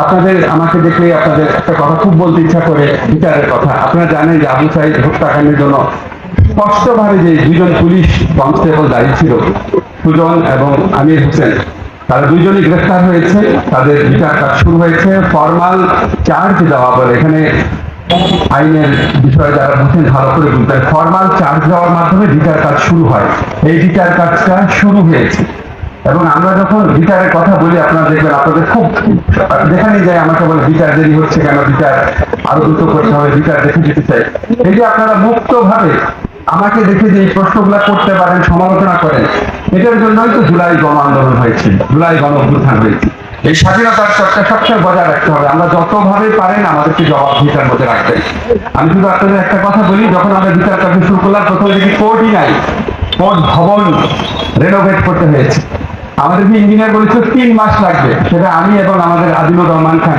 আপনাদের আমাকে দেখলে আপনাদের একটা কথা খুব বলতে ইচ্ছা করে, বিচারের কথা। আপনারা জানেন যে আবু সাইদ হত্যাকাণ্ডের জন্য স্পষ্টভাবে যে দুজন পুলিশ কনস্টেবল দায়ী ছিল, সুজন এবং আমির হোসেন, তারা দুইজনই গ্রেফতার হয়েছে। তাদের বিচার কাজ শুরু হয়েছে। ফরমাল চার্জ দেওয়া বলে, এখানে আইনের বিষয়ে যারা বুঝেন ভালো করে বুঝবেন, ফরমাল চার্জ দেওয়ার মাধ্যমে বিচার কাজ শুরু হয়। এই বিচার কাজটা শুরু হয়েছে এবং আমরা যখন বিচারের কথা বলি, আপনারা দেখবেন আপনাদের খুব যেখানে যায় আমাকে বলে বিচার দেরি হচ্ছে কেন, বিচার আরো দ্রুত করতে হবে, বিচার দেখে যেতে চাই। এই যে আপনারা মুক্ত ভাবে আমাকে দেখে যে এই প্রশ্নগুলা করতে পারেন, সমালোচনা করেন, এটার জন্যই তো জুলাই গণ আন্দোলন হয়েছিল, জুলাই গণ অভ্যুত্থান হয়েছে। এই স্বাধীনতার চর্চা সবসময় বজায় রাখতে হবে। আমরা যতভাবে পারেন আমাদেরকে জবাবদিহিতার মধ্যে রাখবেন। আমি শুধু আপনাদের একটা কথা বলি, যখন আমরা বিচার কাজ শুরু করলাম, প্রথমে দেখি কোর্টই নাই, কোর্ট ভবন রেনোভেট করতে হয়েছে। আমাদেরকে ইঞ্জিনিয়ার বলেছিল 3 মাস লাগবে, সেটা আমি এবং আমাদের আদিলুর রহমান খান